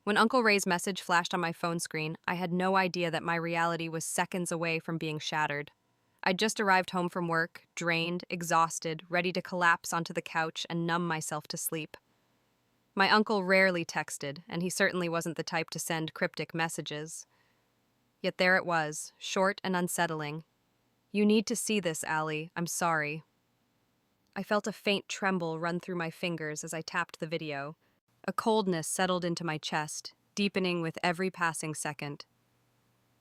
When Uncle Ray's message flashed on my phone screen, I had no idea that my reality was seconds away from being shattered. I'd just arrived home from work, drained, exhausted, ready to collapse onto the couch and numb myself to sleep. My uncle rarely texted, and he certainly wasn't the type to send cryptic messages. Yet there it was, short and unsettling. "You need to see this, Allie. I'm sorry." I felt a faint tremble run through my fingers as I tapped the video. A coldness settled into my chest, deepening with every passing second.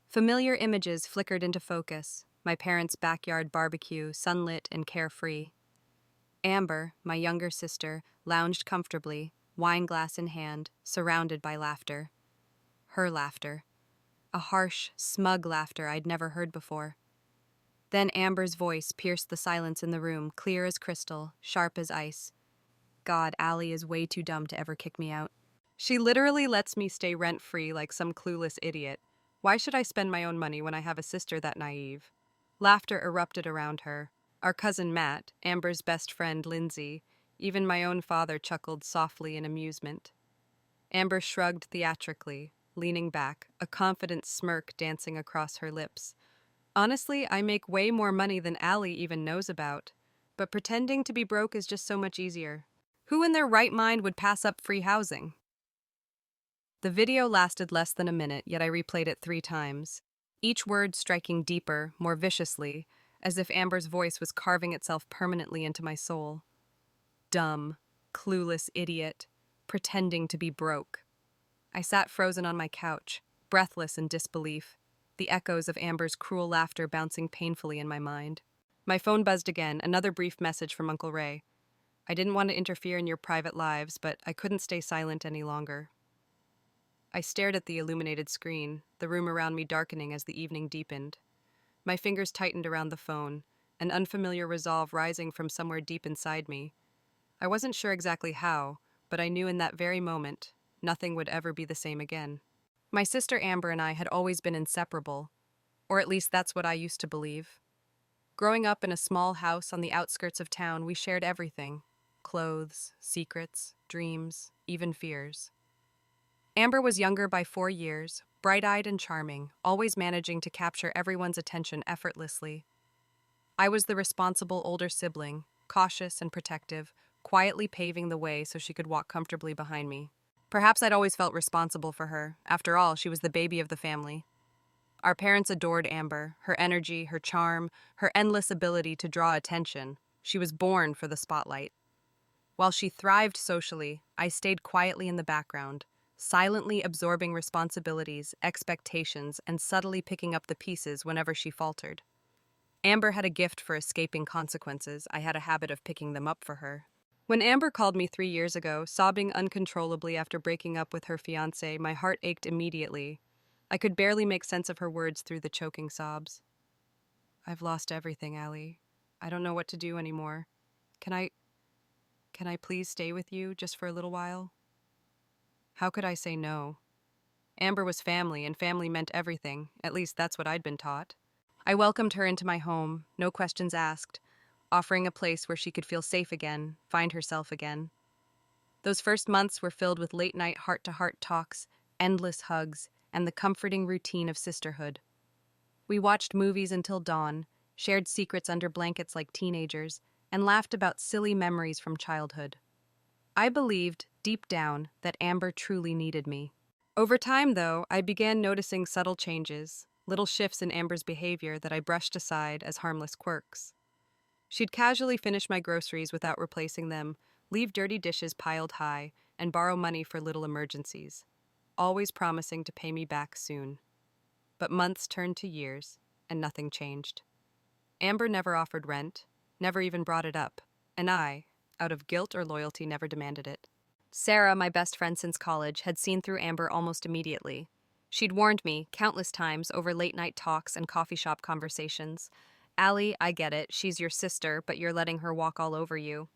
Familiar images flickered into focus: my parents' backyard barbecue, sunlit and carefree. Amber, my younger sister, lounged comfortably, wine glass in hand, surrounded by laughter. Her laughter. A harsh, smug laughter I'd never heard before. Then Amber's voice pierced the silence in the room, clear as crystal, sharp as ice. God, Allie is way too dumb to ever kick me out. She literally lets me stay rent-free like some clueless idiot. Why should I spend my own money when I have a sister that naive? Laughter erupted around her. Our cousin Matt, Amber's best friend Lindsay, even my own father chuckled softly in amusement. Amber shrugged theatrically, leaning back, a confident smirk dancing across her lips. Honestly, I make way more money than Allie even knows about. But pretending to be broke is just so much easier. Who in their right mind would pass up free housing? The video lasted less than a minute, yet I replayed it 3 times, each word striking deeper, more viciously, as if Amber's voice was carving itself permanently into my soul. Dumb, clueless idiot, pretending to be broke. I sat frozen on my couch, breathless in disbelief, the echoes of Amber's cruel laughter bouncing painfully in my mind. My phone buzzed again, another brief message from Uncle Ray. "I didn't want to interfere in your private lives, but I couldn't stay silent any longer." I stared at the illuminated screen, the room around me darkening as the evening deepened. My fingers tightened around the phone, an unfamiliar resolve rising from somewhere deep inside me. I wasn't sure exactly how, but I knew in that very moment, nothing would ever be the same again. My sister Amber and I had always been inseparable, or at least that's what I used to believe. Growing up in a small house on the outskirts of town, we shared everything: clothes, secrets, dreams, even fears. Amber was younger by 4 years, bright-eyed and charming, always managing to capture everyone's attention effortlessly. I was the responsible older sibling, cautious and protective, quietly paving the way so she could walk comfortably behind me. Perhaps I'd always felt responsible for her. After all, she was the baby of the family. Our parents adored Amber, her energy, her charm, her endless ability to draw attention. She was born for the spotlight. While she thrived socially, I stayed quietly in the background, silently absorbing responsibilities, expectations, and subtly picking up the pieces whenever she faltered. Amber had a gift for escaping consequences. I had a habit of picking them up for her. When Amber called me 3 years ago, sobbing uncontrollably after breaking up with her fiancé, my heart ached immediately. I could barely make sense of her words through the choking sobs. "I've lost everything, Allie. I don't know what to do anymore. Can I, can I please stay with you just for a little while?" How could I say no? Amber was family, and family meant everything. At least that's what I'd been taught. I welcomed her into my home, no questions asked, offering a place where she could feel safe again, find herself again. Those first months were filled with late-night heart-to-heart talks, endless hugs, and the comforting routine of sisterhood. We watched movies until dawn, shared secrets under blankets like teenagers, and laughed about silly memories from childhood. I believed, deep down, that Amber truly needed me. Over time, though, I began noticing subtle changes, little shifts in Amber's behavior that I brushed aside as harmless quirks. She'd casually finish my groceries without replacing them, leave dirty dishes piled high, and borrow money for little emergencies, always promising to pay me back soon. But months turned to years, and nothing changed. Amber never offered rent, never even brought it up, and I, out of guilt or loyalty, never demanded it. Sarah, my best friend since college, had seen through Amber almost immediately. She'd warned me countless times over late-night talks and coffee shop conversations. "Allie, I get it, she's your sister, but you're letting her walk all over you."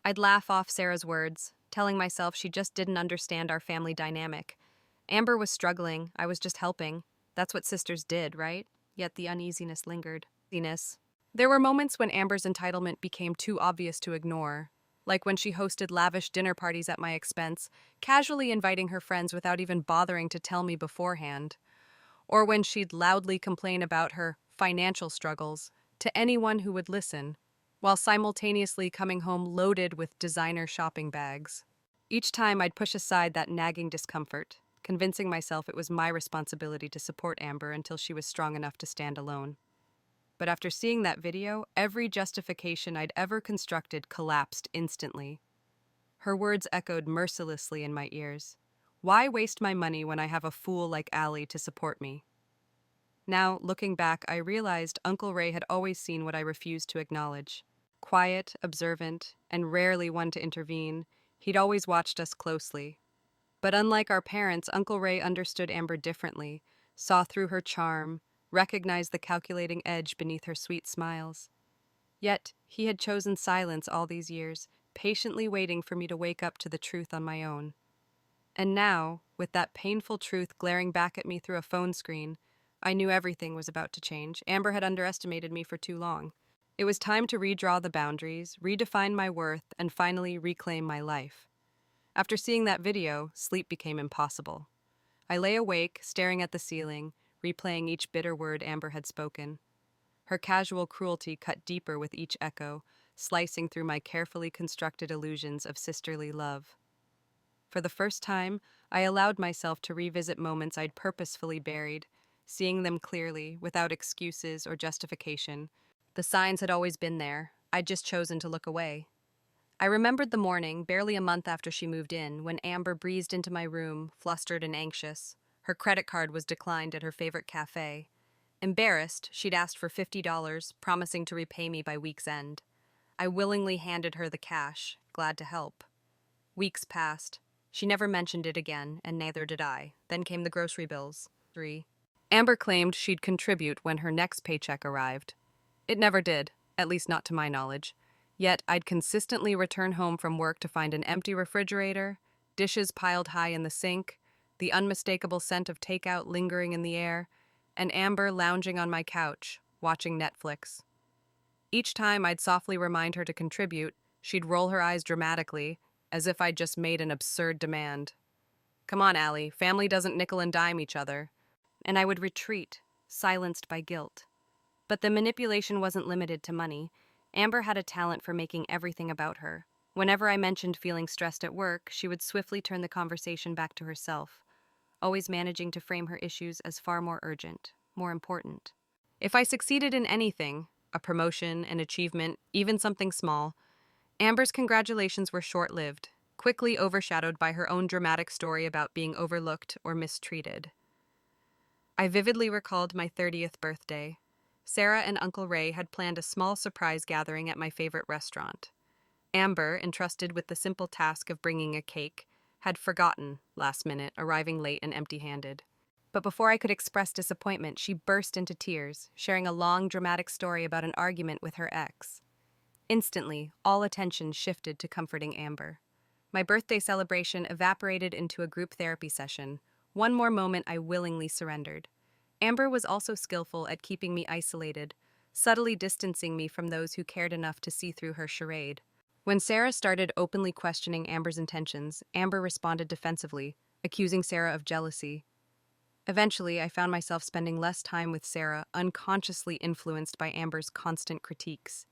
I'd laugh off Sarah's words, telling myself she just didn't understand our family dynamic. Amber was struggling, I was just helping. That's what sisters did, right? Yet the uneasiness lingered. There were moments when Amber's entitlement became too obvious to ignore. like when she hosted lavish dinner parties at my expense, casually inviting her friends without even bothering to tell me beforehand, or when she'd loudly complain about her financial struggles to anyone who would listen, while simultaneously coming home loaded with designer shopping bags. Each time I'd push aside that nagging discomfort, convincing myself it was my responsibility to support Amber until she was strong enough to stand alone. But after seeing that video, every justification I'd ever constructed collapsed instantly. Her words echoed mercilessly in my ears. Why waste my money when I have a fool like Allie to support me? Now, looking back, I realized Uncle Ray had always seen what I refused to acknowledge. Quiet, observant, and rarely one to intervene, he'd always watched us closely. But unlike our parents, Uncle Ray understood Amber differently, saw through her charm, recognized the calculating edge beneath her sweet smiles. Yet, he had chosen silence all these years, patiently waiting for me to wake up to the truth on my own. And now, with that painful truth glaring back at me through a phone screen, I knew everything was about to change. Amber had underestimated me for too long. It was time to redraw the boundaries, redefine my worth, and finally reclaim my life. After seeing that video, sleep became impossible. I lay awake, staring at the ceiling, replaying each bitter word Amber had spoken. Her casual cruelty cut deeper with each echo, slicing through my carefully constructed illusions of sisterly love. For the first time, I allowed myself to revisit moments I'd purposefully buried, seeing them clearly, without excuses or justification. The signs had always been there. I'd just chosen to look away. I remembered the morning, barely a month after she moved in, when Amber breezed into my room, flustered and anxious. Her credit card was declined at her favorite cafe. Embarrassed, she'd asked for $50, promising to repay me by week's end. I willingly handed her the cash, glad to help. Weeks passed. She never mentioned it again, and neither did I. Then came the grocery bills. 3. Amber claimed she'd contribute when her next paycheck arrived. It never did, at least not to my knowledge. Yet I'd consistently return home from work to find an empty refrigerator, dishes piled high in the sink, the unmistakable scent of takeout lingering in the air, and Amber lounging on my couch, watching Netflix. Each time I'd softly remind her to contribute, she'd roll her eyes dramatically, as if I'd just made an absurd demand. Come on, Allie, family doesn't nickel and dime each other. And I would retreat, silenced by guilt. But the manipulation wasn't limited to money. Amber had a talent for making everything about her. Whenever I mentioned feeling stressed at work, she would swiftly turn the conversation back to herself, always managing to frame her issues as far more urgent, more important. If I succeeded in anything, a promotion, an achievement, even something small, Amber's congratulations were short-lived, quickly overshadowed by her own dramatic story about being overlooked or mistreated. I vividly recalled my 30th birthday. Sarah and Uncle Ray had planned a small surprise gathering at my favorite restaurant. Amber, entrusted with the simple task of bringing a cake, had forgotten last minute, arriving late and empty-handed. But before I could express disappointment, she burst into tears, sharing a long, dramatic story about an argument with her ex. Instantly, all attention shifted to comforting Amber. My birthday celebration evaporated into a group therapy session. One more moment I willingly surrendered. Amber was also skillful at keeping me isolated, subtly distancing me from those who cared enough to see through her charade. When Sarah started openly questioning Amber's intentions, Amber responded defensively, accusing Sarah of jealousy. Eventually, I found myself spending less time with Sarah, unconsciously influenced by Amber's constant critiques.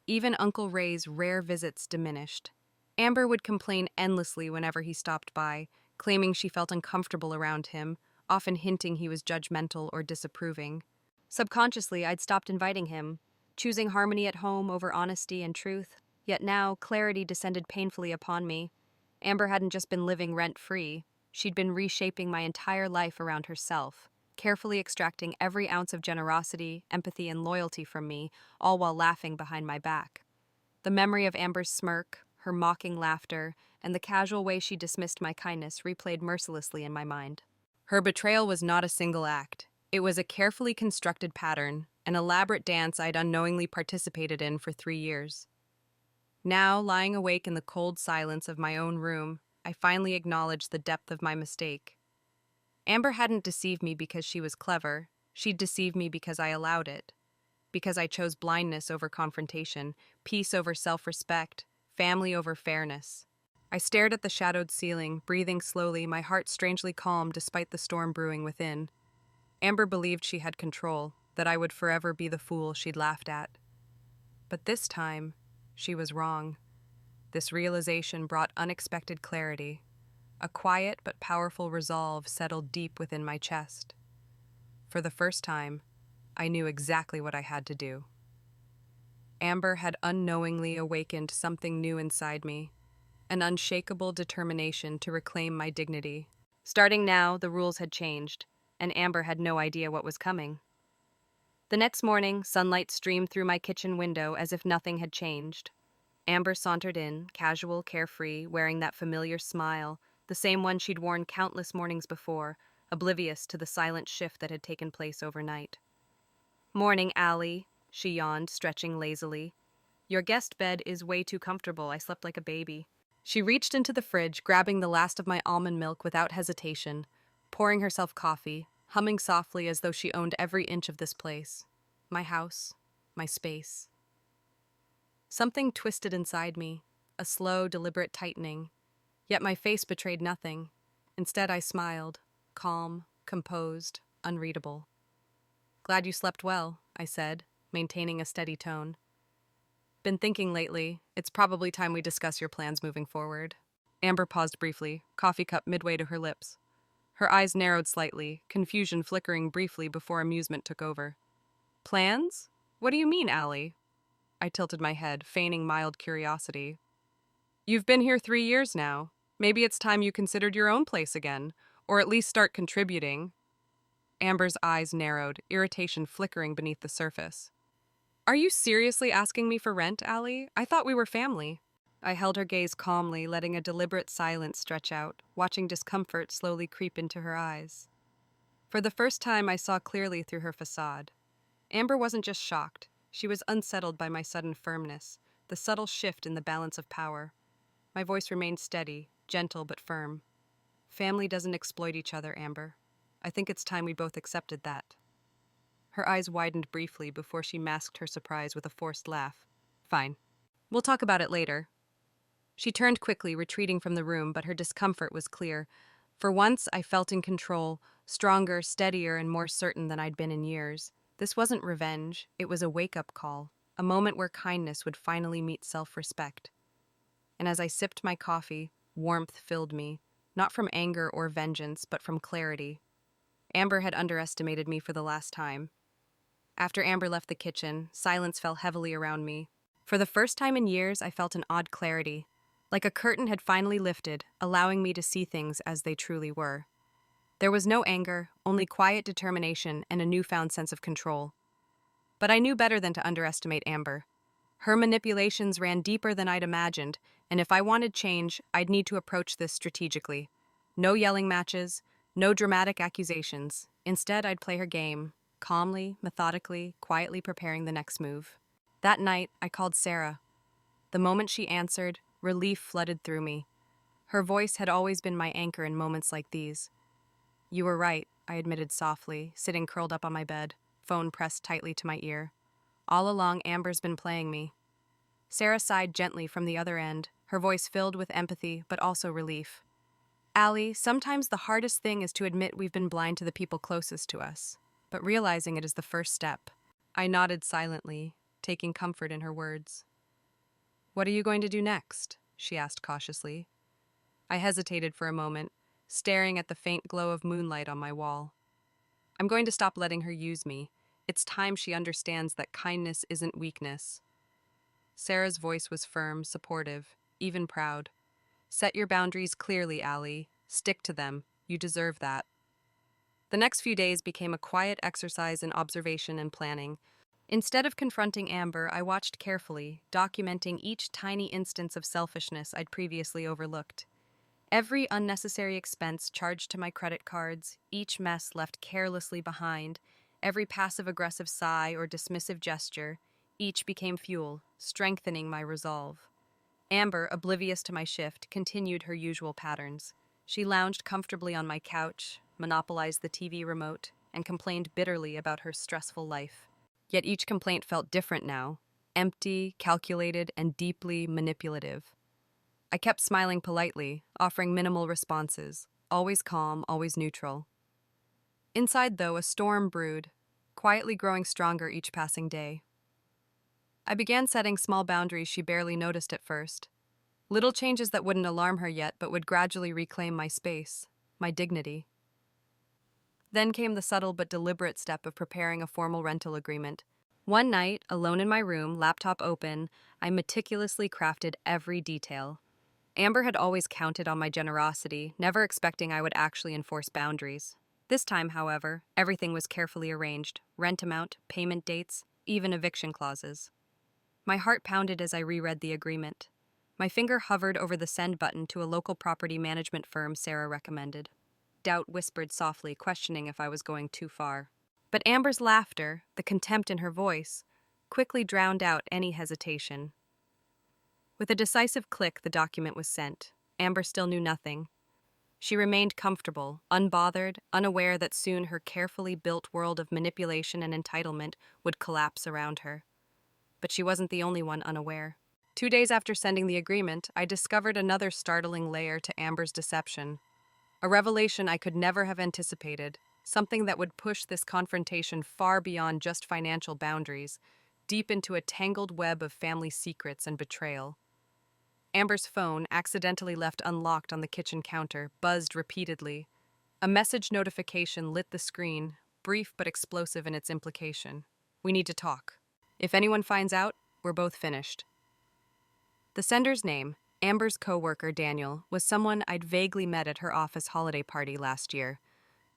Even Uncle Ray's rare visits diminished. Amber would complain endlessly whenever he stopped by, claiming she felt uncomfortable around him, often hinting he was judgmental or disapproving. Subconsciously, I'd stopped inviting him, choosing harmony at home over honesty and truth. Yet now, clarity descended painfully upon me. Amber hadn't just been living rent-free. She'd been reshaping my entire life around herself, carefully extracting every ounce of generosity, empathy, and loyalty from me, all while laughing behind my back. The memory of Amber's smirk, her mocking laughter, and the casual way she dismissed my kindness replayed mercilessly in my mind. Her betrayal was not a single act. It was a carefully constructed pattern, an elaborate dance I'd unknowingly participated in for 3 years. Now, lying awake in the cold silence of my own room, I finally acknowledged the depth of my mistake. Amber hadn't deceived me because she was clever. She'd deceived me because I allowed it. Because I chose blindness over confrontation, peace over self-respect, family over fairness. I stared at the shadowed ceiling, breathing slowly, my heart strangely calm despite the storm brewing within. Amber believed she had control, that I would forever be the fool she'd laughed at. But this time, she was wrong. This realization brought unexpected clarity. A quiet but powerful resolve settled deep within my chest. For the first time, I knew exactly what I had to do. Amber had unknowingly awakened something new inside me, an unshakable determination to reclaim my dignity. Starting now, the rules had changed, and Amber had no idea what was coming. The next morning, sunlight streamed through my kitchen window as if nothing had changed. Amber sauntered in, casual, carefree, wearing that familiar smile, the same one she'd worn countless mornings before, oblivious to the silent shift that had taken place overnight. "Morning, Allie," she yawned, stretching lazily. "Your guest bed is way too comfortable. I slept like a baby." She reached into the fridge, grabbing the last of my almond milk without hesitation, pouring herself coffee, humming softly as though she owned every inch of this place. My house, my space. Something twisted inside me, a slow, deliberate tightening. Yet my face betrayed nothing. Instead, I smiled, calm, composed, unreadable. "Glad you slept well," I said, maintaining a steady tone. "Been thinking lately. It's probably time we discuss your plans moving forward." Amber paused briefly, coffee cup midway to her lips. Her eyes narrowed slightly, confusion flickering briefly before amusement took over. "Plans? What do you mean, Allie?" I tilted my head, feigning mild curiosity. "You've been here 3 years now. Maybe it's time you considered your own place again, or at least start contributing." Amber's eyes narrowed, irritation flickering beneath the surface. "Are you seriously asking me for rent, Allie? I thought we were family." I held her gaze calmly, letting a deliberate silence stretch out, watching discomfort slowly creep into her eyes. For the first time, I saw clearly through her facade. Amber wasn't just shocked. She was unsettled by my sudden firmness, the subtle shift in the balance of power. My voice remained steady, gentle but firm. "Family doesn't exploit each other, Amber. I think it's time we both accepted that." Her eyes widened briefly before she masked her surprise with a forced laugh. "Fine. We'll talk about it later." She turned quickly, retreating from the room, but her discomfort was clear. For once, I felt in control, stronger, steadier, and more certain than I'd been in years. This wasn't revenge, it was a wake-up call, a moment where kindness would finally meet self-respect. And as I sipped my coffee, warmth filled me, not from anger or vengeance, but from clarity. Amber had underestimated me for the last time. After Amber left the kitchen, silence fell heavily around me. For the first time in years, I felt an odd clarity, like a curtain had finally lifted, allowing me to see things as they truly were. There was no anger, only quiet determination and a newfound sense of control. But I knew better than to underestimate Amber. Her manipulations ran deeper than I'd imagined, and if I wanted change, I'd need to approach this strategically. No yelling matches, no dramatic accusations. Instead, I'd play her game, calmly, methodically, quietly preparing the next move. That night, I called Sarah. The moment she answered, relief flooded through me. Her voice had always been my anchor in moments like these. "You were right," I admitted softly, sitting curled up on my bed, phone pressed tightly to my ear. "All along, Amber's been playing me." Sarah sighed gently from the other end, her voice filled with empathy but also relief. "Allie, sometimes the hardest thing is to admit we've been blind to the people closest to us, but realizing it is the first step." I nodded silently, taking comfort in her words. "What are you going to do next?" she asked cautiously. I hesitated for a moment, staring at the faint glow of moonlight on my wall. "I'm going to stop letting her use me. It's time she understands that kindness isn't weakness." Sarah's voice was firm, supportive, even proud. "Set your boundaries clearly, Allie. Stick to them. You deserve that." The next few days became a quiet exercise in observation and planning. Instead of confronting Amber, I watched carefully, documenting each tiny instance of selfishness I'd previously overlooked. Every unnecessary expense charged to my credit cards, each mess left carelessly behind, every passive-aggressive sigh or dismissive gesture, each became fuel, strengthening my resolve. Amber, oblivious to my shift, continued her usual patterns. She lounged comfortably on my couch, monopolized the TV remote, and complained bitterly about her stressful life. Yet each complaint felt different now. empty, calculated, and deeply manipulative. I kept smiling politely, offering minimal responses, always calm, always neutral. Inside, though, a storm brewed, quietly growing stronger each passing day. I began setting small boundaries she barely noticed at first. Little changes that wouldn't alarm her yet but would gradually reclaim my space, my dignity. Then came the subtle but deliberate step of preparing a formal rental agreement. One night, alone in my room, laptop open, I meticulously crafted every detail. Amber had always counted on my generosity, never expecting I would actually enforce boundaries. This time, however, everything was carefully arranged: rent amount, payment dates, even eviction clauses. My heart pounded as I reread the agreement. My finger hovered over the send button to a local property management firm Sarah recommended. Doubt whispered softly, questioning if I was going too far. But Amber's laughter, the contempt in her voice, quickly drowned out any hesitation. With a decisive click, the document was sent. Amber still knew nothing. She remained comfortable, unbothered, unaware that soon her carefully built world of manipulation and entitlement would collapse around her. But she wasn't the only one unaware. 2 days after sending the agreement, I discovered another startling layer to Amber's deception. A revelation I could never have anticipated, something that would push this confrontation far beyond just financial boundaries, deep into a tangled web of family secrets and betrayal. Amber's phone, accidentally left unlocked on the kitchen counter, buzzed repeatedly. A message notification lit the screen, brief but explosive in its implication. "We need to talk. If anyone finds out, we're both finished." The sender's name, Amber's coworker Daniel, was someone I'd vaguely met at her office holiday party last year.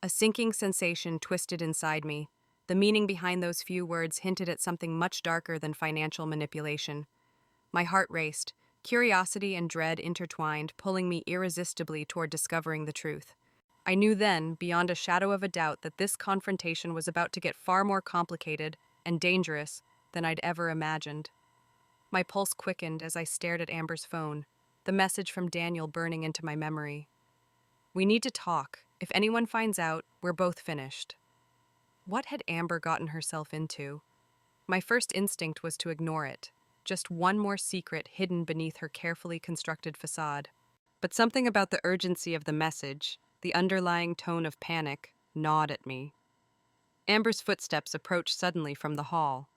A sinking sensation twisted inside me. The meaning behind those few words hinted at something much darker than financial manipulation. My heart raced, curiosity and dread intertwined, pulling me irresistibly toward discovering the truth. I knew then, beyond a shadow of a doubt, that this confrontation was about to get far more complicated and dangerous than I'd ever imagined. My pulse quickened as I stared at Amber's phone, the message from Daniel burning into my memory. "We need to talk. If anyone finds out, we're both finished." What had Amber gotten herself into? My first instinct was to ignore it, just one more secret hidden beneath her carefully constructed facade. But something about the urgency of the message, the underlying tone of panic, gnawed at me. Amber's footsteps approached suddenly from the hall.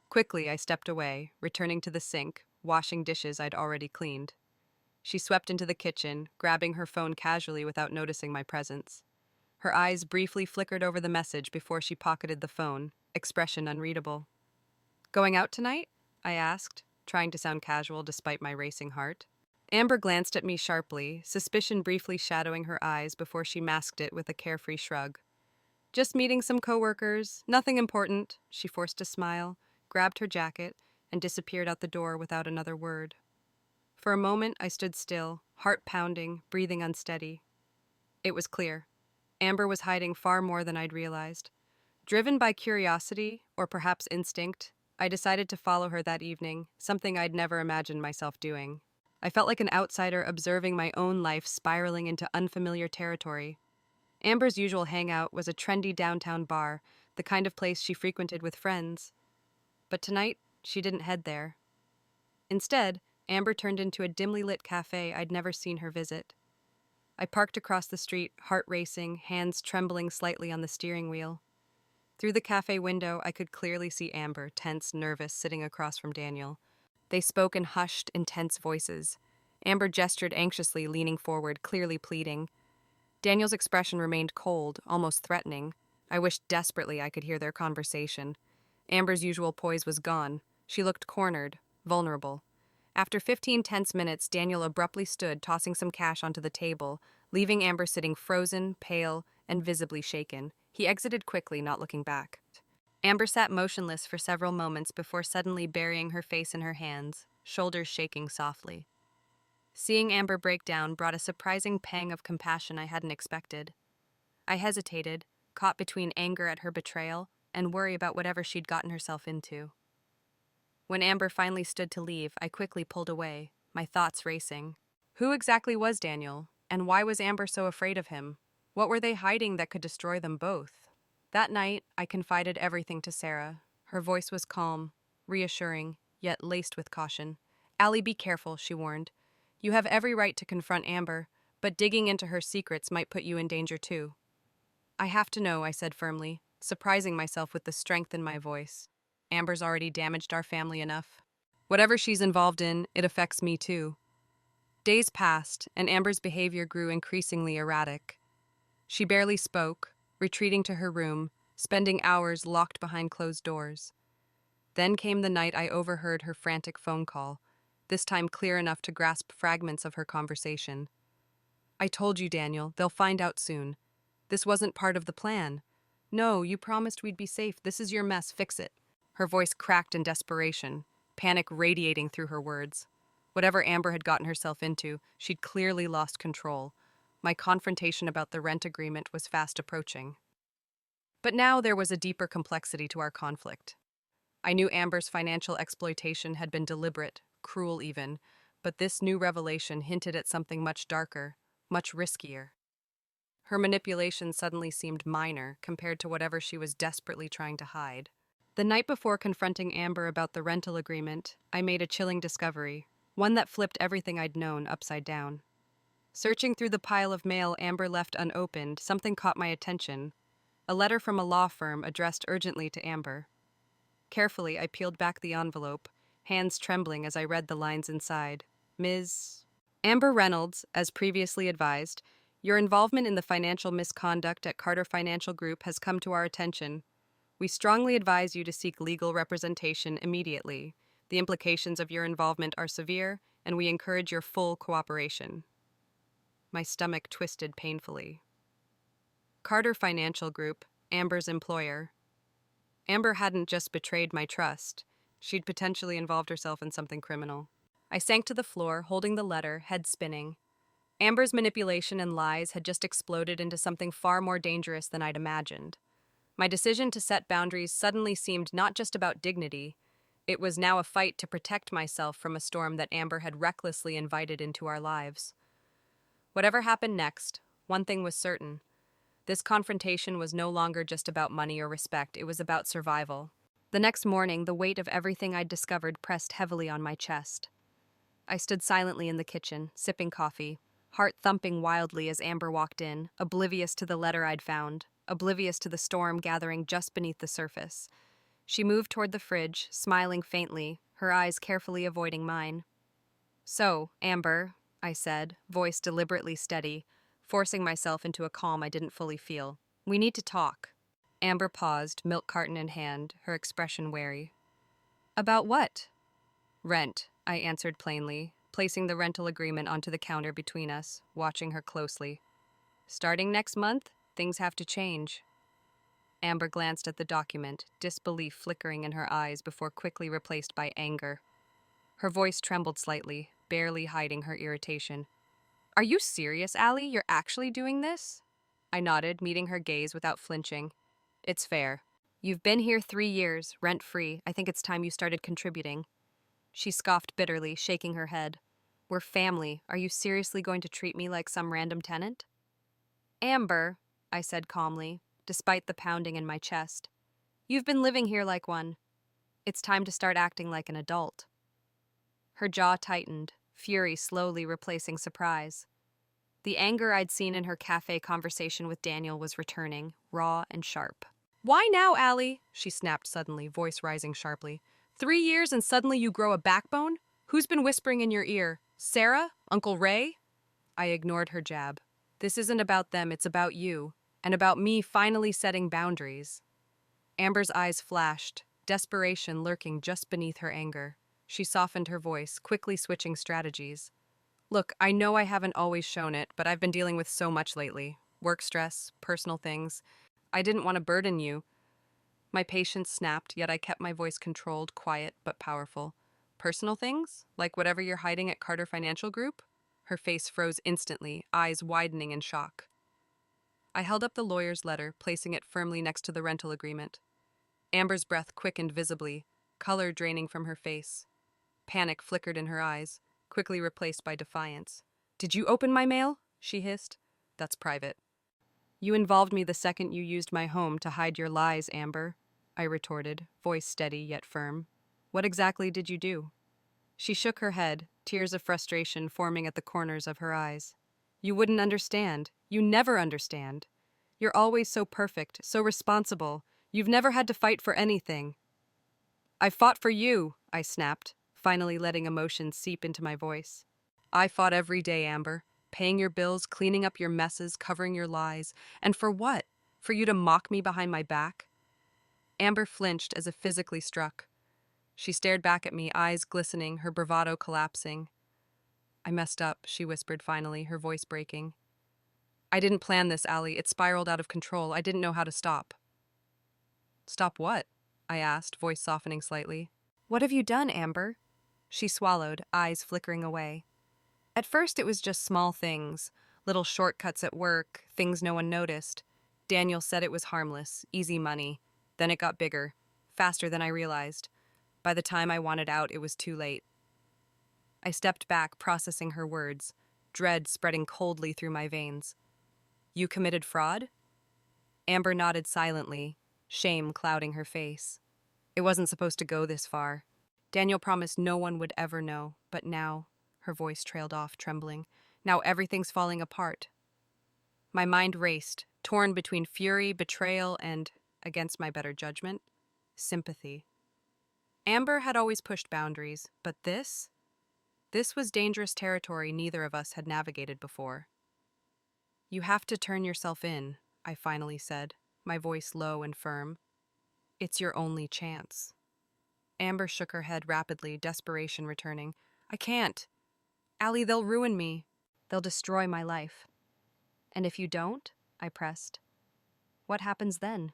Quickly, I stepped away, returning to the sink, washing dishes I'd already cleaned. She swept into the kitchen, grabbing her phone casually without noticing my presence. Her eyes briefly flickered over the message before she pocketed the phone, expression unreadable. "Going out tonight?" I asked, trying to sound casual despite my racing heart. Amber glanced at me sharply, suspicion briefly shadowing her eyes before she masked it with a carefree shrug. "Just meeting some coworkers, nothing important." She forced a smile, grabbed her jacket, and disappeared out the door without another word. For a moment, I stood still, heart pounding, breathing unsteady. It was clear. Amber was hiding far more than I'd realized. Driven by curiosity, or perhaps instinct, I decided to follow her that evening, something I'd never imagined myself doing. I felt like an outsider observing my own life spiraling into unfamiliar territory. Amber's usual hangout was a trendy downtown bar, the kind of place she frequented with friends. But tonight, she didn't head there. Instead, Amber turned into a dimly lit cafe I'd never seen her visit. I parked across the street, heart racing, hands trembling slightly on the steering wheel. Through the cafe window, I could clearly see Amber, tense, nervous, sitting across from Daniel. They spoke in hushed, intense voices. Amber gestured anxiously, leaning forward, clearly pleading. Daniel's expression remained cold, almost threatening. I wished desperately I could hear their conversation. Amber's usual poise was gone. She looked cornered, vulnerable. After 15 tense minutes, Daniel abruptly stood, tossing some cash onto the table, leaving Amber sitting frozen, pale, and visibly shaken. He exited quickly, not looking back. Amber sat motionless for several moments before suddenly burying her face in her hands, shoulders shaking softly. Seeing Amber break down brought a surprising pang of compassion I hadn't expected. I hesitated, caught between anger at her betrayal and worry about whatever she'd gotten herself into. When Amber finally stood to leave, I quickly pulled away, my thoughts racing. Who exactly was Daniel, and why was Amber so afraid of him? What were they hiding that could destroy them both? That night, I confided everything to Sarah. Her voice was calm, reassuring, yet laced with caution. "Allie, be careful," she warned. "You have every right to confront Amber, but digging into her secrets might put you in danger too." "I have to know," I said firmly, surprising myself with the strength in my voice. "Amber's already damaged our family enough. Whatever she's involved in, it affects me too." Days passed, and Amber's behavior grew increasingly erratic. She barely spoke, retreating to her room, spending hours locked behind closed doors. Then came the night I overheard her frantic phone call, this time clear enough to grasp fragments of her conversation. "I told you, Daniel, they'll find out soon. This wasn't part of the plan. No, you promised we'd be safe. This is your mess, fix it." Her voice cracked in desperation, panic radiating through her words. Whatever Amber had gotten herself into, she'd clearly lost control. My confrontation about the rent agreement was fast approaching. But now there was a deeper complexity to our conflict. I knew Amber's financial exploitation had been deliberate, cruel even, but this new revelation hinted at something much darker, much riskier. Her manipulation suddenly seemed minor compared to whatever she was desperately trying to hide. The night before confronting Amber about the rental agreement, I made a chilling discovery, one that flipped everything I'd known upside down. Searching through the pile of mail Amber left unopened, something caught my attention. A letter from a law firm addressed urgently to Amber. Carefully, I peeled back the envelope, hands trembling as I read the lines inside. "Ms. Amber Reynolds, as previously advised, your involvement in the financial misconduct at Carter Financial Group has come to our attention. We strongly advise you to seek legal representation immediately. The implications of your involvement are severe, and we encourage your full cooperation." My stomach twisted painfully. Carter Financial Group, Amber's employer. Amber hadn't just betrayed my trust. She'd potentially involved herself in something criminal. I sank to the floor, holding the letter, head spinning. Amber's manipulation and lies had just exploded into something far more dangerous than I'd imagined. My decision to set boundaries suddenly seemed not just about dignity. It was now a fight to protect myself from a storm that Amber had recklessly invited into our lives. Whatever happened next, one thing was certain. This confrontation was no longer just about money or respect, it was about survival. The next morning, the weight of everything I'd discovered pressed heavily on my chest. I stood silently in the kitchen, sipping coffee, heart thumping wildly as Amber walked in, oblivious to the letter I'd found, oblivious to the storm gathering just beneath the surface. She moved toward the fridge, smiling faintly, her eyes carefully avoiding mine. "So, Amber," I said, voice deliberately steady, forcing myself into a calm I didn't fully feel. "We need to talk." Amber paused, milk carton in hand, her expression wary. "About what?" "Rent," I answered plainly, placing the rental agreement onto the counter between us, watching her closely. "Starting next month, things have to change." Amber glanced at the document, disbelief flickering in her eyes before quickly replaced by anger. Her voice trembled slightly, barely hiding her irritation. "Are you serious, Allie? You're actually doing this?" I nodded, meeting her gaze without flinching. "It's fair. You've been here 3 years, rent-free. I think it's time you started contributing." She scoffed bitterly, shaking her head. "We're family. Are you seriously going to treat me like some random tenant?" "Amber," I said calmly, despite the pounding in my chest. "You've been living here like one. It's time to start acting like an adult." Her jaw tightened, fury slowly replacing surprise. The anger I'd seen in her cafe conversation with Daniel was returning, raw and sharp. "Why now, Allie?" she snapped suddenly, voice rising sharply. 3 years and suddenly you grow a backbone? Who's been whispering in your ear? Sarah? Uncle Ray?" I ignored her jab. "This isn't about them, it's about you. And about me finally setting boundaries." Amber's eyes flashed, desperation lurking just beneath her anger. She softened her voice, quickly switching strategies. "Look, I know I haven't always shown it, but I've been dealing with so much lately. Work stress, personal things. I didn't want to burden you." My patience snapped, yet I kept my voice controlled, quiet, but powerful. "Personal things? Like whatever you're hiding at Carter Financial Group?" Her face froze instantly, eyes widening in shock. I held up the lawyer's letter, placing it firmly next to the rental agreement. Amber's breath quickened visibly, color draining from her face. Panic flickered in her eyes, quickly replaced by defiance. "Did you open my mail?" she hissed. "That's private." "You involved me the second you used my home to hide your lies, Amber," I retorted, voice steady yet firm. What exactly did you do? She shook her head, tears of frustration forming at the corners of her eyes. You wouldn't understand. You never understand. You're always so perfect, so responsible. You've never had to fight for anything. I fought for you, I snapped, finally letting emotion seep into my voice. I fought every day, Amber, paying your bills, cleaning up your messes, covering your lies. And for what? For you to mock me behind my back? Amber flinched as if physically struck. She stared back at me, eyes glistening, her bravado collapsing. I messed up, she whispered finally, her voice breaking. I didn't plan this, Allie. It spiraled out of control. I didn't know how to stop. Stop what? I asked, voice softening slightly. What have you done, Amber? She swallowed, eyes flickering away. At first, it was just small things, little shortcuts at work, things no one noticed. Daniel said it was harmless, easy money. Then it got bigger, faster than I realized. By the time I wanted out, it was too late. I stepped back, processing her words, dread spreading coldly through my veins. You committed fraud? Amber nodded silently, shame clouding her face. It wasn't supposed to go this far. Daniel promised no one would ever know, but now, her voice trailed off, trembling, now everything's falling apart. My mind raced, torn between fury, betrayal, and, against my better judgment, sympathy. Amber had always pushed boundaries, but this was dangerous territory neither of us had navigated before. You have to turn yourself in, I finally said, my voice low and firm. It's your only chance. Amber shook her head rapidly, desperation returning. I can't. Allie, they'll ruin me. They'll destroy my life. And if you don't, I pressed, what happens then?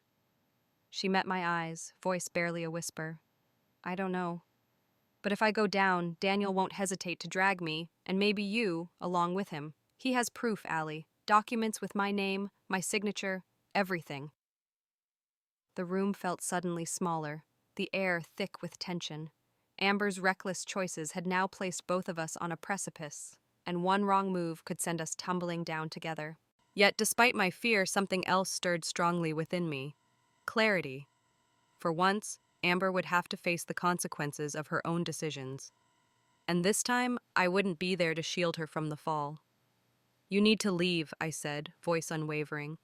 She met my eyes, voice barely a whisper. I don't know. But if I go down, Daniel won't hesitate to drag me, and maybe you, along with him. He has proof, Allie. Documents with my name, my signature, everything. The room felt suddenly smaller, the air thick with tension. Amber's reckless choices had now placed both of us on a precipice, and one wrong move could send us tumbling down together. Yet, despite my fear, something else stirred strongly within me. Clarity. For once, Amber would have to face the consequences of her own decisions. And this time, I wouldn't be there to shield her from the fall. You need to leave, I said, voice unwavering.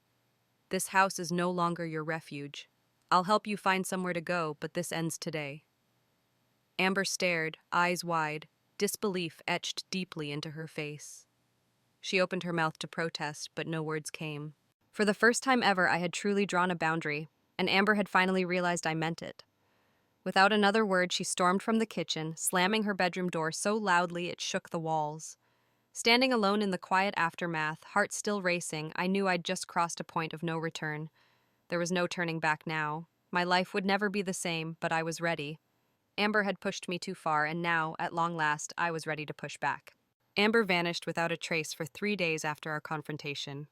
This house is no longer your refuge. I'll help you find somewhere to go, but this ends today. Amber stared, eyes wide, disbelief etched deeply into her face. She opened her mouth to protest, but no words came. For the first time ever, I had truly drawn a boundary, and Amber had finally realized I meant it. Without another word, she stormed from the kitchen, slamming her bedroom door so loudly it shook the walls. Standing alone in the quiet aftermath, heart still racing, I knew I'd just crossed a point of no return. There was no turning back now. My life would never be the same, but I was ready. Amber had pushed me too far, and now, at long last, I was ready to push back. Amber vanished without a trace for 3 days after our confrontation.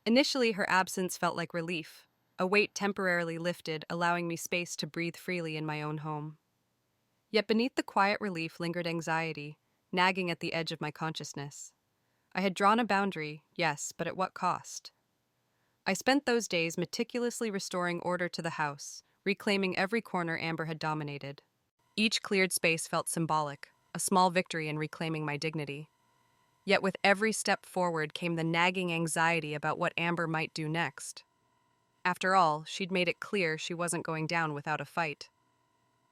Initially, her absence felt like relief. A weight temporarily lifted, allowing me space to breathe freely in my own home. Yet beneath the quiet relief lingered anxiety, nagging at the edge of my consciousness. I had drawn a boundary, yes, but at what cost? I spent those days meticulously restoring order to the house, reclaiming every corner Amber had dominated. Each cleared space felt symbolic, a small victory in reclaiming my dignity. Yet with every step forward came the nagging anxiety about what Amber might do next. After all, she'd made it clear she wasn't going down without a fight.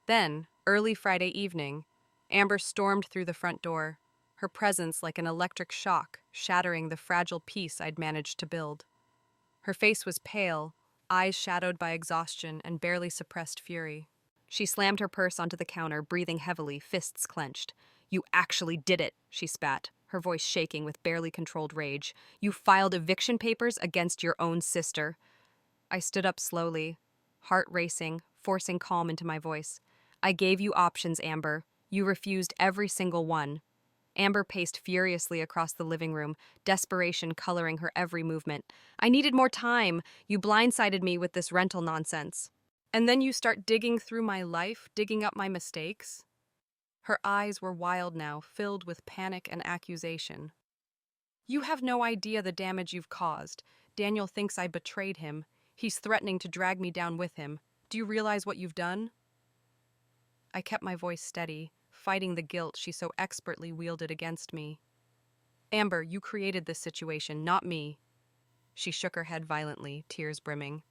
Then, early Friday evening, Amber stormed through the front door, her presence like an electric shock, shattering the fragile peace I'd managed to build. Her face was pale, eyes shadowed by exhaustion and barely suppressed fury. She slammed her purse onto the counter, breathing heavily, fists clenched. You actually did it, she spat, her voice shaking with barely controlled rage. You filed eviction papers against your own sister. I stood up slowly, heart racing, forcing calm into my voice. I gave you options, Amber. You refused every single one. Amber paced furiously across the living room, desperation coloring her every movement. I needed more time. You blindsided me with this rental nonsense. And then you start digging through my life, digging up my mistakes. Her eyes were wild now, filled with panic and accusation. You have no idea the damage you've caused. Daniel thinks I betrayed him. He's threatening to drag me down with him. Do you realize what you've done? I kept my voice steady, fighting the guilt she so expertly wielded against me. Amber, you created this situation, not me. She shook her head violently, tears brimming.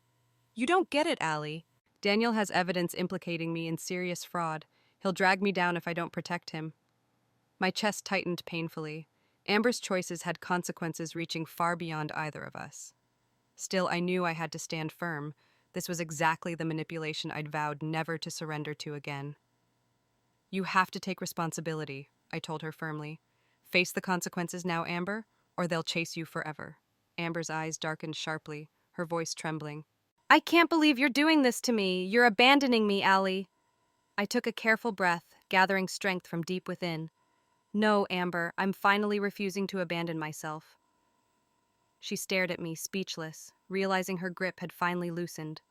You don't get it, Allie. Daniel has evidence implicating me in serious fraud. He'll drag me down if I don't protect him. My chest tightened painfully. Amber's choices had consequences reaching far beyond either of us. Still, I knew I had to stand firm. This was exactly the manipulation I'd vowed never to surrender to again. You have to take responsibility, I told her firmly. Face the consequences now, Amber, or they'll chase you forever. Amber's eyes darkened sharply, her voice trembling. I can't believe you're doing this to me. You're abandoning me, Allie. I took a careful breath, gathering strength from deep within. No, Amber, I'm finally refusing to abandon myself. She stared at me, speechless, realizing her grip had finally loosened.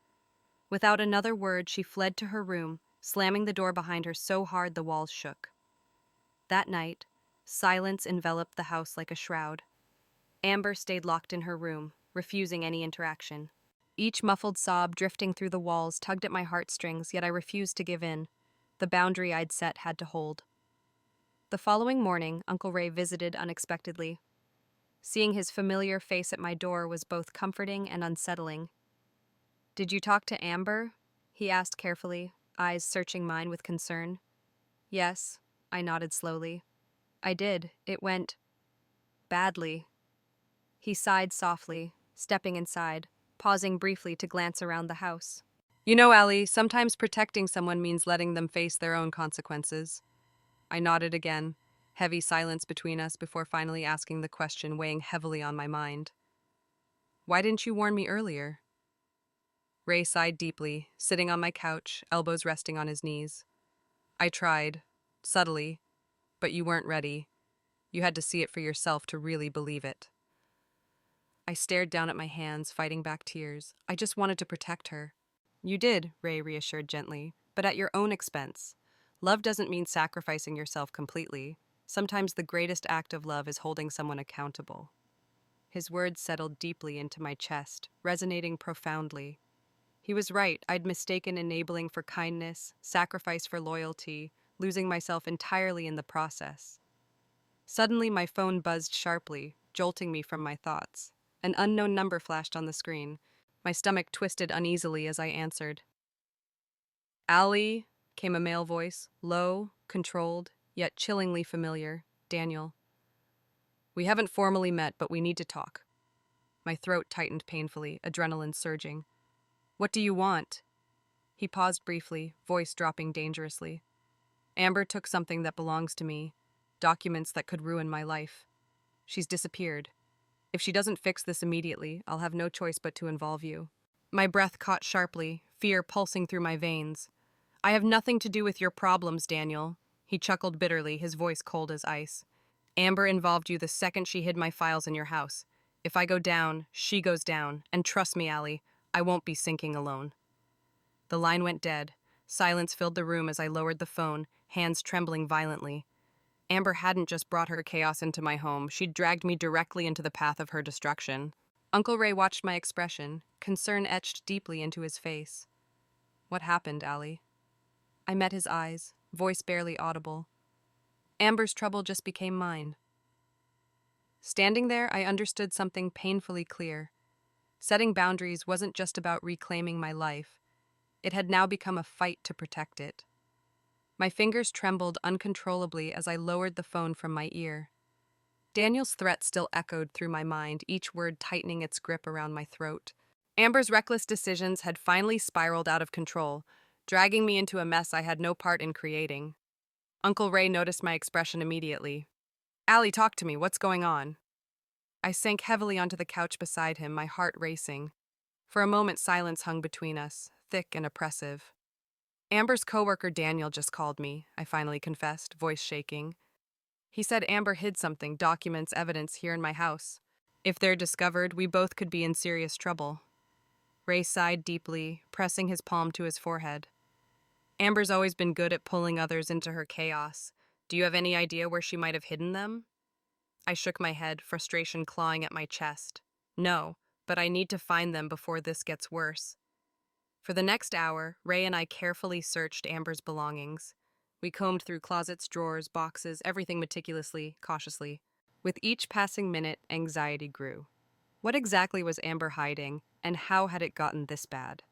Without another word, she fled to her room, slamming the door behind her so hard the walls shook. That night, silence enveloped the house like a shroud. Amber stayed locked in her room, refusing any interaction. Each muffled sob drifting through the walls tugged at my heartstrings, yet I refused to give in. The boundary I'd set had to hold. The following morning, Uncle Ray visited unexpectedly. Seeing his familiar face at my door was both comforting and unsettling. Did you talk to Amber? He asked carefully, eyes searching mine with concern. Yes, I nodded slowly. I did. It went badly. He sighed softly, stepping inside, pausing briefly to glance around the house. You know, Allie, sometimes protecting someone means letting them face their own consequences. I nodded again, heavy silence between us before finally asking the question weighing heavily on my mind. Why didn't you warn me earlier? Ray sighed deeply, sitting on my couch, elbows resting on his knees. I tried, subtly, but you weren't ready. You had to see it for yourself to really believe it. I stared down at my hands, fighting back tears. I just wanted to protect her. You did, Ray reassured gently, but at your own expense. Love doesn't mean sacrificing yourself completely. Sometimes the greatest act of love is holding someone accountable. His words settled deeply into my chest, resonating profoundly. He was right. I'd mistaken enabling for kindness, sacrifice for loyalty, losing myself entirely in the process. Suddenly, my phone buzzed sharply, jolting me from my thoughts. An unknown number flashed on the screen. My stomach twisted uneasily as I answered. Allie, came a male voice, low, controlled, yet chillingly familiar. Daniel. We haven't formally met, but we need to talk. My throat tightened painfully, adrenaline surging. What do you want? He paused briefly, voice dropping dangerously. Amber took something that belongs to me, documents that could ruin my life. She's disappeared. If she doesn't fix this immediately, I'll have no choice but to involve you. My breath caught sharply, fear pulsing through my veins. I have nothing to do with your problems, Daniel. He chuckled bitterly, his voice cold as ice. Amber involved you the second she hid my files in your house. If I go down, she goes down. And trust me, Allie, I won't be sinking alone. The line went dead. Silence filled the room as I lowered the phone, hands trembling violently. Amber hadn't just brought her chaos into my home, she'd dragged me directly into the path of her destruction. Uncle Ray watched my expression, concern etched deeply into his face. What happened, Allie? I met his eyes, voice barely audible. Amber's trouble just became mine. Standing there, I understood something painfully clear. Setting boundaries wasn't just about reclaiming my life. It had now become a fight to protect it. My fingers trembled uncontrollably as I lowered the phone from my ear. Daniel's threat still echoed through my mind, each word tightening its grip around my throat. Amber's reckless decisions had finally spiraled out of control, dragging me into a mess I had no part in creating. Uncle Ray noticed my expression immediately. Allie, talk to me. What's going on? I sank heavily onto the couch beside him, my heart racing. For a moment, silence hung between us, thick and oppressive. Amber's coworker Daniel just called me, I finally confessed, voice shaking. He said Amber hid something, documents, evidence, here in my house. If they're discovered, we both could be in serious trouble. Ray sighed deeply, pressing his palm to his forehead. Amber's always been good at pulling others into her chaos. Do you have any idea where she might have hidden them? I shook my head, frustration clawing at my chest. No, but I need to find them before this gets worse. For the next hour, Ray and I carefully searched Amber's belongings. We combed through closets, drawers, boxes, everything meticulously, cautiously. With each passing minute, anxiety grew. What exactly was Amber hiding, and how had it gotten this bad?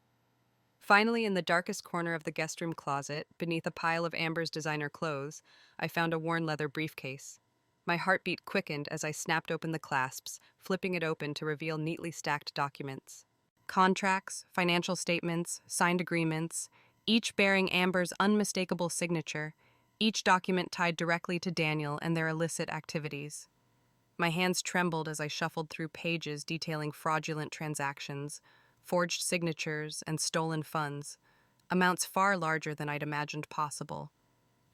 Finally, in the darkest corner of the guest room closet, beneath a pile of Amber's designer clothes, I found a worn leather briefcase. My heartbeat quickened as I snapped open the clasps, flipping it open to reveal neatly stacked documents. Contracts, financial statements, signed agreements, each bearing Amber's unmistakable signature, each document tied directly to Daniel and their illicit activities. My hands trembled as I shuffled through pages detailing fraudulent transactions, forged signatures, and stolen funds, amounts far larger than I'd imagined possible.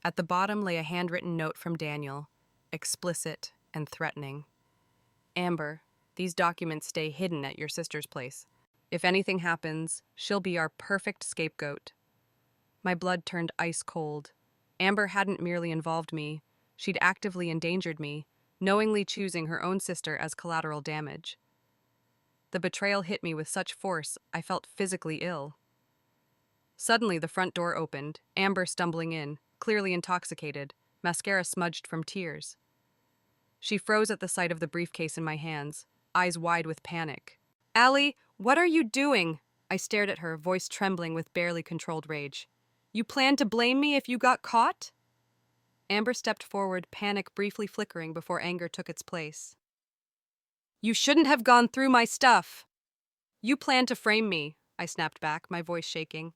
At the bottom lay a handwritten note from Daniel, explicit and threatening. Amber, these documents stay hidden at your sister's place. If anything happens, she'll be our perfect scapegoat. My blood turned ice cold. Amber hadn't merely involved me, she'd actively endangered me, knowingly choosing her own sister as collateral damage. The betrayal hit me with such force, I felt physically ill. Suddenly, the front door opened, Amber stumbling in, clearly intoxicated, mascara smudged from tears. She froze at the sight of the briefcase in my hands, eyes wide with panic. "Allie, what are you doing?" I stared at her, voice trembling with barely controlled rage. "You plan to blame me if you got caught?" Amber stepped forward, panic briefly flickering before anger took its place. "You shouldn't have gone through my stuff." "You planned to frame me," I snapped back, my voice shaking.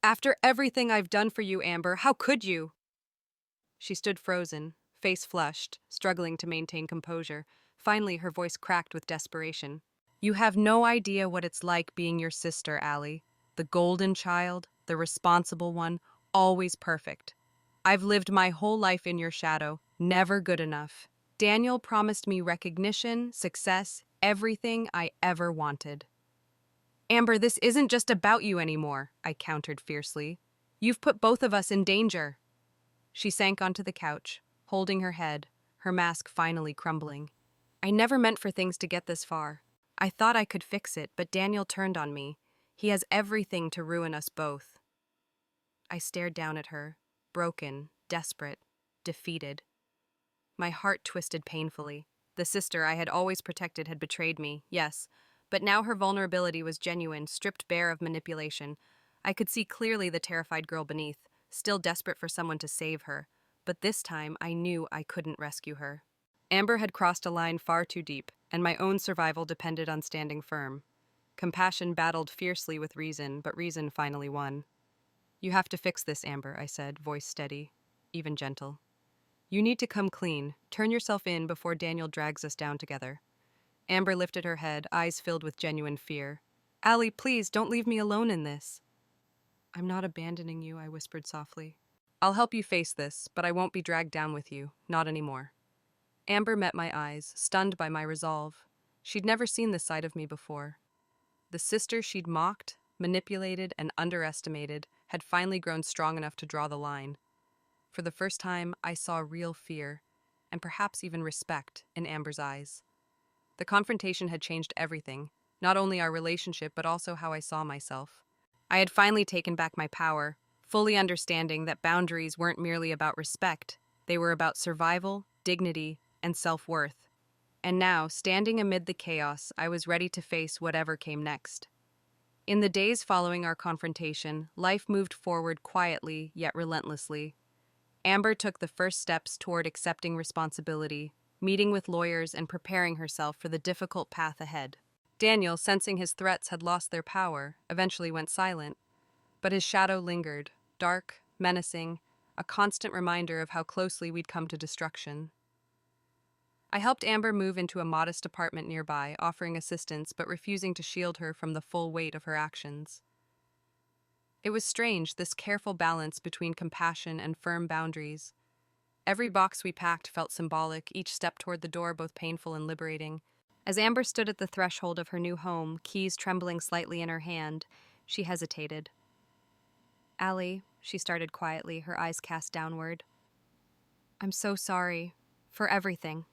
"After everything I've done for you, Amber, how could you?" She stood frozen, face flushed, struggling to maintain composure. Finally, her voice cracked with desperation. "You have no idea what it's like being your sister, Allie. The golden child, the responsible one, always perfect. I've lived my whole life in your shadow, never good enough. Daniel promised me recognition, success, everything I ever wanted." "Amber, this isn't just about you anymore," I countered fiercely. "You've put both of us in danger." She sank onto the couch, holding her head, her mask finally crumbling. "I never meant for things to get this far. I thought I could fix it, but Daniel turned on me. He has everything to ruin us both." I stared down at her, broken, desperate, defeated. My heart twisted painfully. The sister I had always protected had betrayed me, yes, but now her vulnerability was genuine, stripped bare of manipulation. I could see clearly the terrified girl beneath, still desperate for someone to save her, but this time I knew I couldn't rescue her. Amber had crossed a line far too deep, and my own survival depended on standing firm. Compassion battled fiercely with reason, but reason finally won. "You have to fix this, Amber," I said, voice steady, even gentle. "You need to come clean, turn yourself in before Daniel drags us down together." Amber lifted her head, eyes filled with genuine fear. "Allie, please, don't leave me alone in this." "I'm not abandoning you," I whispered softly. "I'll help you face this, but I won't be dragged down with you, not anymore." Amber met my eyes, stunned by my resolve. She'd never seen this side of me before. The sister she'd mocked, manipulated, and underestimated had finally grown strong enough to draw the line. For the first time, I saw real fear, and perhaps even respect, in Amber's eyes. The confrontation had changed everything, not only our relationship, but also how I saw myself. I had finally taken back my power, fully understanding that boundaries weren't merely about respect, they were about survival, dignity, and self-worth. And now, standing amid the chaos, I was ready to face whatever came next. In the days following our confrontation, life moved forward quietly yet relentlessly. Amber took the first steps toward accepting responsibility, meeting with lawyers and preparing herself for the difficult path ahead. Daniel, sensing his threats had lost their power, eventually went silent, but his shadow lingered, dark, menacing, a constant reminder of how closely we'd come to destruction. I helped Amber move into a modest apartment nearby, offering assistance but refusing to shield her from the full weight of her actions. It was strange, this careful balance between compassion and firm boundaries. Every box we packed felt symbolic, each step toward the door both painful and liberating. As Amber stood at the threshold of her new home, keys trembling slightly in her hand, she hesitated. "Allie," she started quietly, her eyes cast downward. "I'm so sorry. For everything."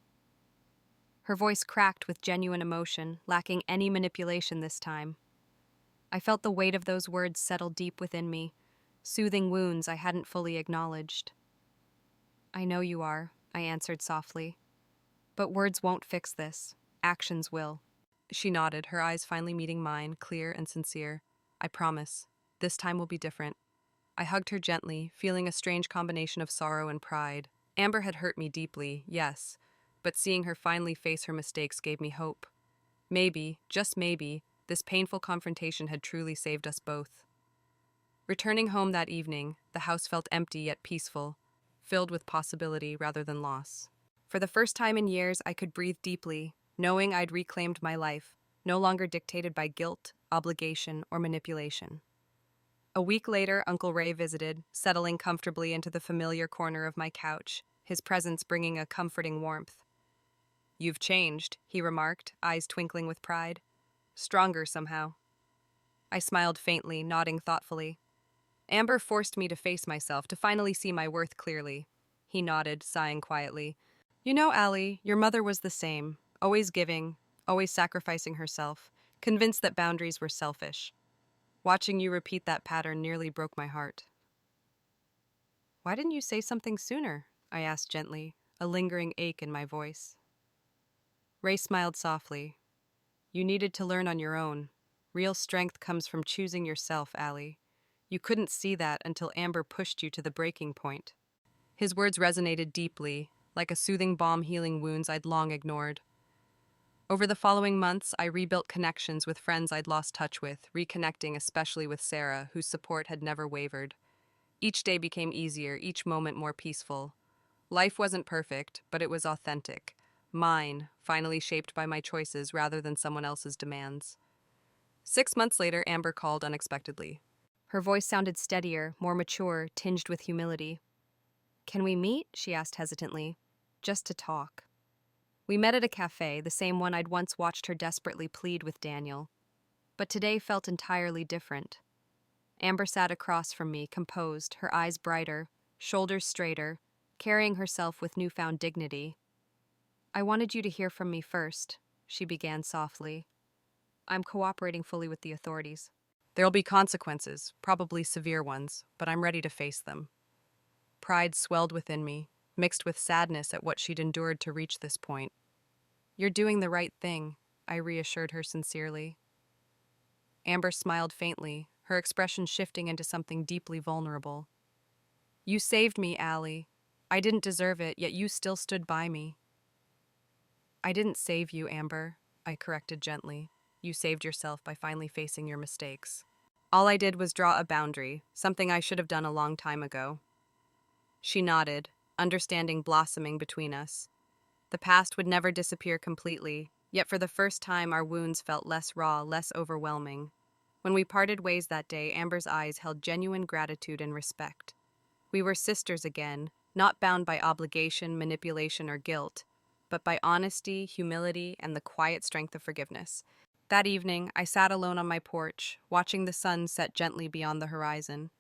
Her voice cracked with genuine emotion, lacking any manipulation this time. I felt the weight of those words settle deep within me. soothing wounds I hadn't fully acknowledged. I know you are, I answered softly. But words won't fix this. Actions will. She nodded, her eyes finally meeting mine, clear and sincere. I promise. This time will be different. I hugged her gently, feeling a strange combination of sorrow and pride. Amber had hurt me deeply, yes, but seeing her finally face her mistakes gave me hope. Maybe, just maybe, this painful confrontation had truly saved us both. Returning home that evening, the house felt empty yet peaceful, filled with possibility rather than loss. For the first time in years, I could breathe deeply, knowing I'd reclaimed my life, no longer dictated by guilt, obligation, or manipulation. A week later, Uncle Ray visited, settling comfortably into the familiar corner of my couch, his presence bringing a comforting warmth. "You've changed," he remarked, eyes twinkling with pride. "Stronger somehow." I smiled faintly, nodding thoughtfully. Amber forced me to face myself, to finally see my worth clearly. He nodded, sighing quietly. "You know, Allie, your mother was the same, always giving, always sacrificing herself, convinced that boundaries were selfish. Watching you repeat that pattern nearly broke my heart." "Why didn't you say something sooner?" I asked gently, a lingering ache in my voice. Ray smiled softly. "You needed to learn on your own. Real strength comes from choosing yourself, Allie. You couldn't see that until Amber pushed you to the breaking point." His words resonated deeply, like a soothing balm healing wounds I'd long ignored. Over the following months, I rebuilt connections with friends I'd lost touch with, reconnecting especially with Sarah, whose support had never wavered. Each day became easier, each moment more peaceful. Life wasn't perfect, but it was authentic. Mine, finally shaped by my choices rather than someone else's demands. 6 months later, Amber called unexpectedly. Her voice sounded steadier, more mature, tinged with humility. "Can we meet?" she asked hesitantly. "Just to talk." We met at a cafe, the same one I'd once watched her desperately plead with Daniel. But today felt entirely different. Amber sat across from me, composed, her eyes brighter, shoulders straighter, carrying herself with newfound dignity. "I wanted you to hear from me first," she began softly. "I'm cooperating fully with the authorities. There'll be consequences, probably severe ones, but I'm ready to face them." Pride swelled within me, mixed with sadness at what she'd endured to reach this point. "You're doing the right thing," I reassured her sincerely. Amber smiled faintly, her expression shifting into something deeply vulnerable. "You saved me, Allie. I didn't deserve it, yet you still stood by me." "I didn't save you, Amber," I corrected gently. "You saved yourself by finally facing your mistakes. All I did was draw a boundary, something I should have done a long time ago." She nodded, understanding blossoming between us. The past would never disappear completely, yet for the first time our wounds felt less raw, less overwhelming. When we parted ways that day, Amber's eyes held genuine gratitude and respect. We were sisters again, not bound by obligation, manipulation, or guilt, but by honesty, humility, and the quiet strength of forgiveness. That evening, I sat alone on my porch, watching the sun set gently beyond the horizon.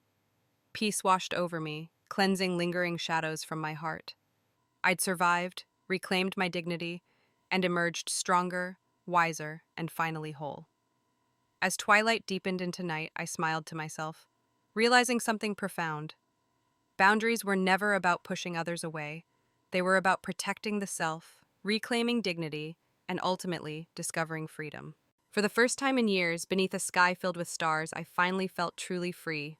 Peace washed over me, cleansing lingering shadows from my heart. I'd survived, reclaimed my dignity, and emerged stronger, wiser, and finally whole. As twilight deepened into night, I smiled to myself, realizing something profound. Boundaries were never about pushing others away. They were about protecting the self, reclaiming dignity, and ultimately discovering freedom. For the first time in years, beneath a sky filled with stars, I finally felt truly free,